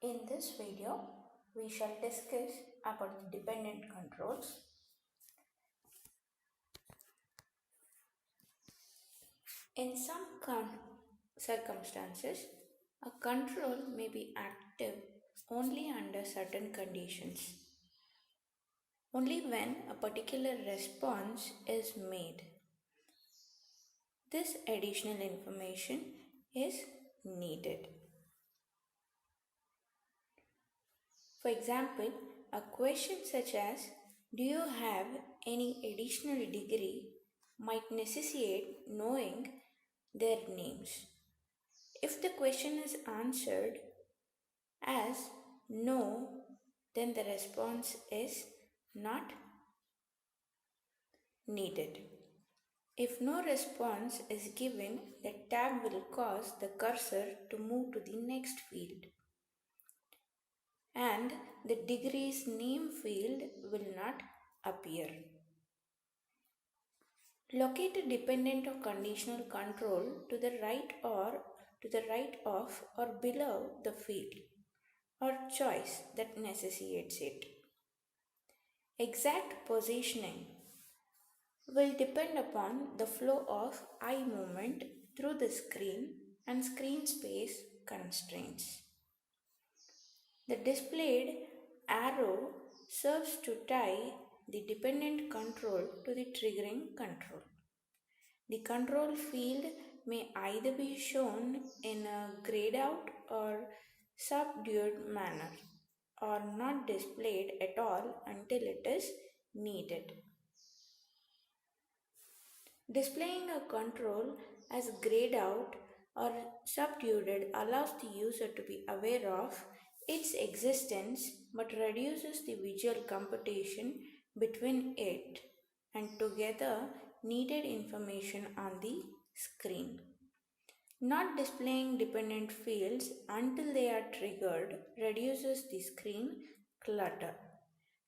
In this video, we shall discuss about the dependent controls. In some circumstances, a control may be active only under certain conditions, only when a particular response is made. This additional information is needed. For example, a question such as, "Do you have any additional degree?" might necessitate knowing their names. If the question is answered as no, then the response is not needed. If no response is given, the tab will cause the cursor to move to the next field, and the degrees name field will not appear. Locate a dependent or conditional control to the right of or below the field or choice that necessitates it. Exact positioning will depend upon the flow of eye movement through the screen and screen space constraints. The displayed arrow serves to tie the dependent control to the triggering control. The control field may either be shown in a grayed out or subdued manner or not displayed at all until it is needed. Displaying a control as grayed out or subdued allows the user to be aware of its existence but reduces the visual computation between it and together needed information on the screen. Not displaying dependent fields until they are triggered reduces the screen clutter.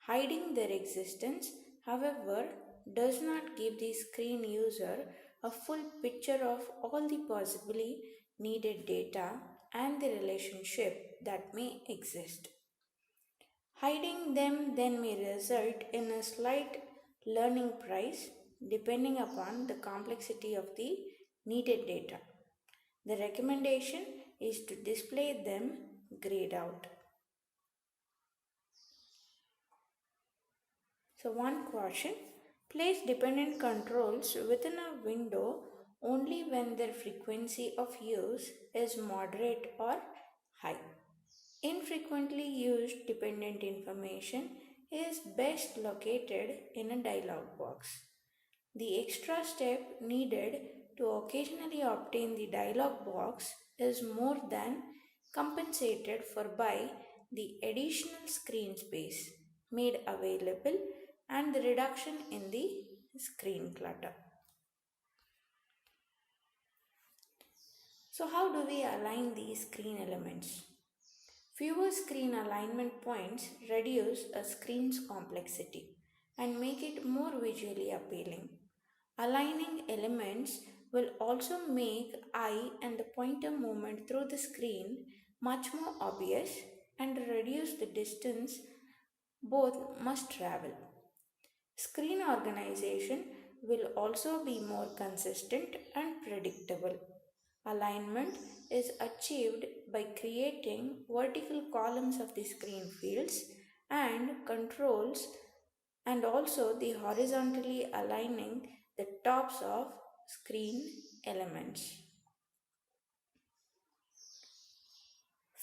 Hiding their existence, however, does not give the screen user a full picture of all the possibly needed data and the relationship that may exist. Hiding them then may result in a slight learning price depending upon the complexity of the needed data. The recommendation is to display them grayed out. So, one caution: place dependent controls within a window only when their frequency of use is moderate or high. Infrequently used dependent information is best located in a dialog box. The extra step needed to occasionally obtain the dialog box is more than compensated for by the additional screen space made available and the reduction in the screen clutter. So, how do we align these screen elements? Fewer screen alignment points reduce a screen's complexity and make it more visually appealing. Aligning elements will also make eye and the pointer movement through the screen much more obvious and reduce the distance both must travel. Screen organization will also be more consistent and predictable. Alignment is achieved by creating vertical columns of the screen fields and controls and also the horizontally aligning the tops of screen elements.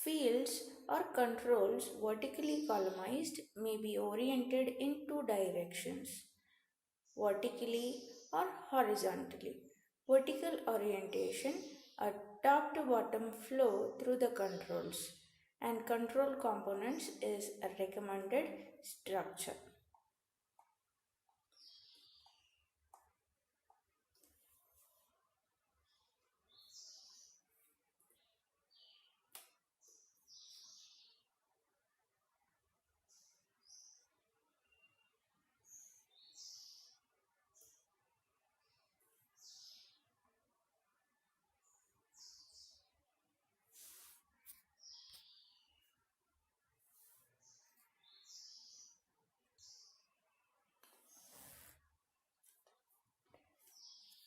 Fields or controls vertically columnized may be oriented in two directions, vertically or horizontally. Vertical orientation, a top to bottom flow through the controls, and control components is a recommended structure.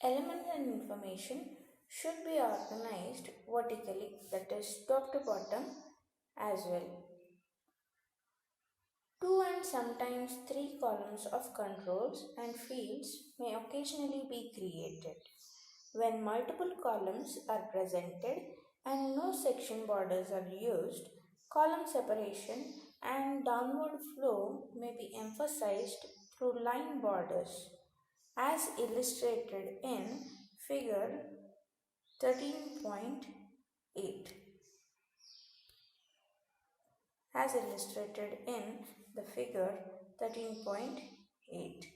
Elements and information should be organized vertically, that is, top to bottom as well. Two and sometimes three columns of controls and fields may occasionally be created. When multiple columns are presented and no section borders are used, column separation and downward flow may be emphasized through line borders, as illustrated in figure 13.8. As illustrated in the figure 13.8.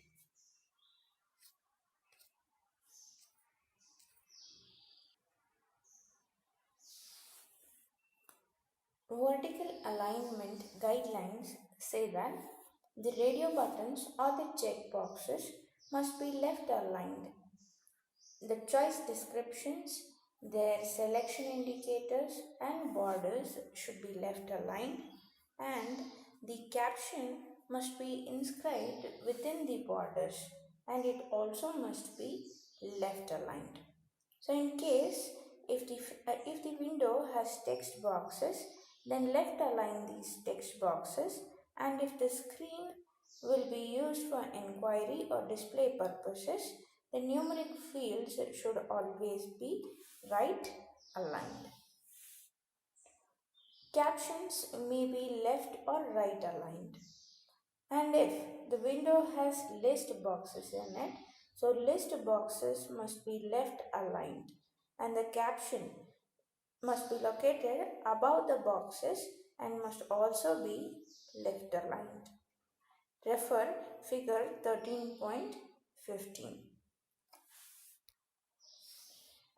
Vertical alignment guidelines say that the radio buttons or the check boxes must be left aligned. The choice descriptions, their selection indicators, and borders should be left aligned, and the caption must be inscribed within the borders, and it also must be left aligned. So, in case if the window has text boxes, then left align these text boxes, and if the screen will be used for inquiry or display purposes, the numeric fields should always be right aligned. Captions may be left or right aligned. And if the window has list boxes in it, so list boxes must be left aligned, and the caption must be located above the boxes and must also be left aligned. Refer figure 13.15.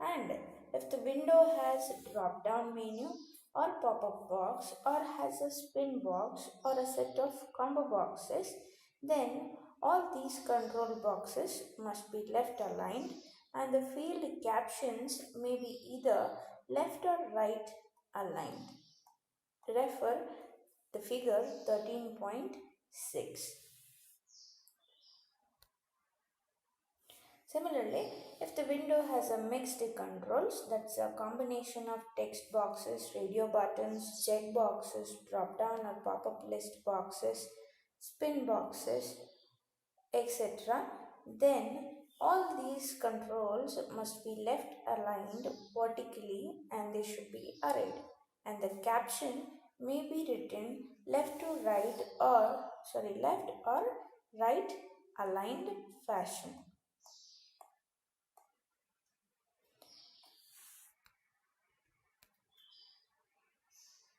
And if the window has drop down menu or pop up box or has a spin box or a set of combo boxes, then all these control boxes must be left aligned, and the field captions may be either left or right aligned. Refer the figure 13.6. Similarly, if the window has a mixed controls, that's a combination of text boxes, radio buttons, check boxes, drop down or pop up list boxes, spin boxes, etc., then all these controls must be left aligned vertically and they should be arrayed, and the caption may be written left or right aligned fashion.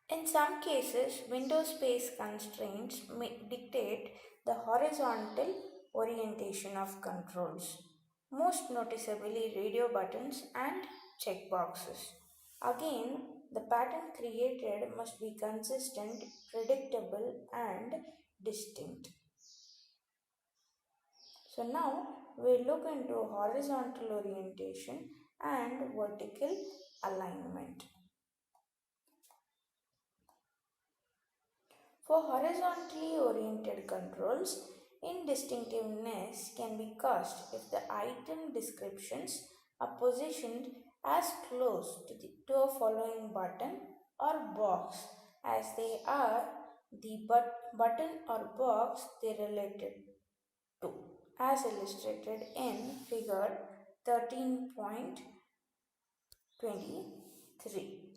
In some cases, window space constraints may dictate the horizontal orientation of controls, most noticeably radio buttons and checkboxes. Again, the pattern created must be consistent, predictable, and distinct. So now we look into horizontal orientation and vertical alignment. For horizontally oriented controls, indistinctiveness can be caused if the item descriptions are positioned as close to a following button or box as they are the button or box they related to, as illustrated in figure 13.23.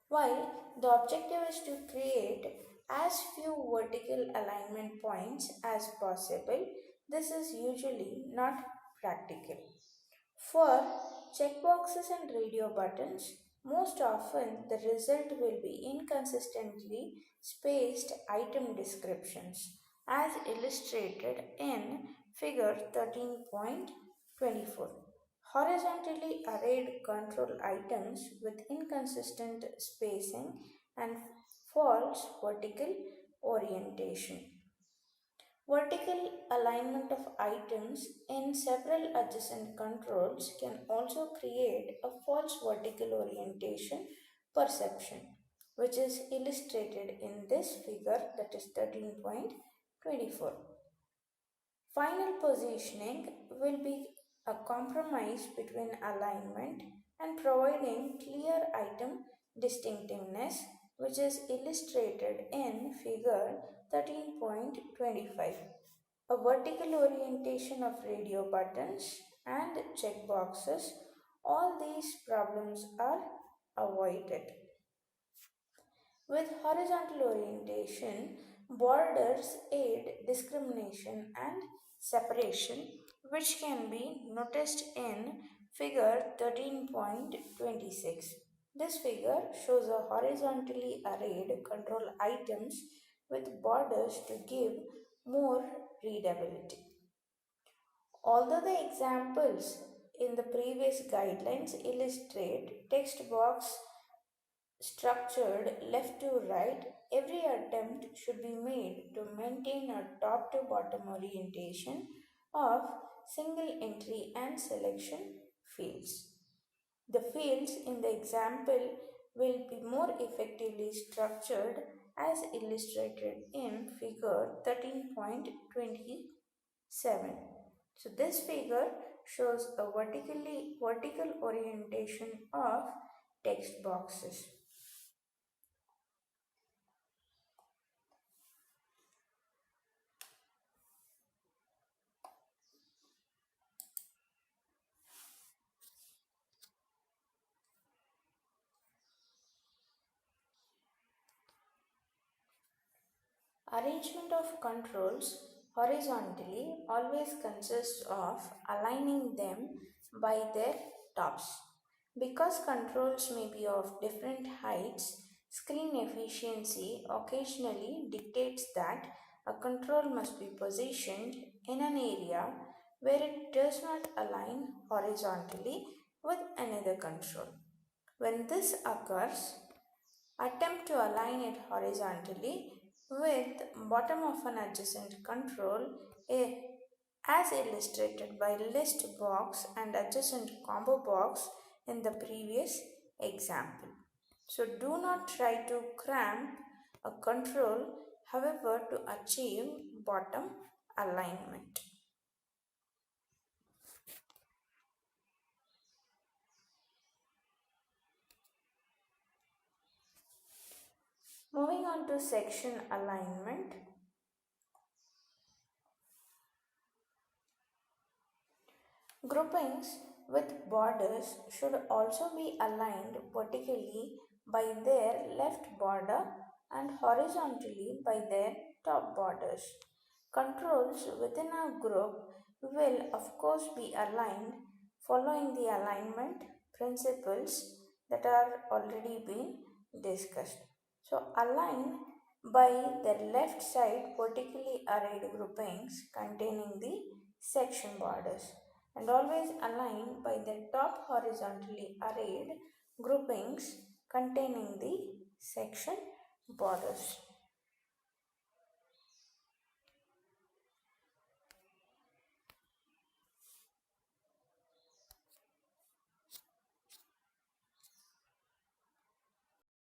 While the objective is to create as few vertical alignment points as possible, this is usually not practical. For checkboxes and radio buttons, most often the result will be inconsistently spaced item descriptions, as illustrated in figure 13.24. Horizontally arrayed control items with inconsistent spacing and false vertical orientation. Vertical alignment of items in several adjacent controls can also create a false vertical orientation perception, which is illustrated in this figure, that is 13.24. Final positioning will be a compromise between alignment and providing clear item distinctiveness, which is illustrated in figure 13.25. A vertical orientation of radio buttons and checkboxes, all these problems are avoided. With horizontal orientation, borders aid discrimination and separation, which can be noticed in figure 13.26. This figure shows a horizontally arrayed control items with borders to give more readability. Although the examples in the previous guidelines illustrate text box structured left to right, every attempt should be made to maintain a top to bottom orientation of single entry and selection fields. The fields in the example will be more effectively structured as illustrated in figure 13.27. So this figure shows a vertical orientation of text boxes. Arrangement of controls horizontally always consists of aligning them by their tops. Because controls may be of different heights, screen efficiency occasionally dictates that a control must be positioned in an area where it does not align horizontally with another control. When this occurs, attempt to align it horizontally with bottom of an adjacent control as illustrated by list box and adjacent combo box in the previous example. So do not try to cramp a control, however, to achieve bottom alignment. Moving on to section alignment. Groupings with borders should also be aligned vertically by their left border and horizontally by their top borders. Controls within a group will of course be aligned following the alignment principles that are already been discussed. So align by the left side vertically arrayed groupings containing the section borders and always align by the top horizontally arrayed groupings containing the section borders.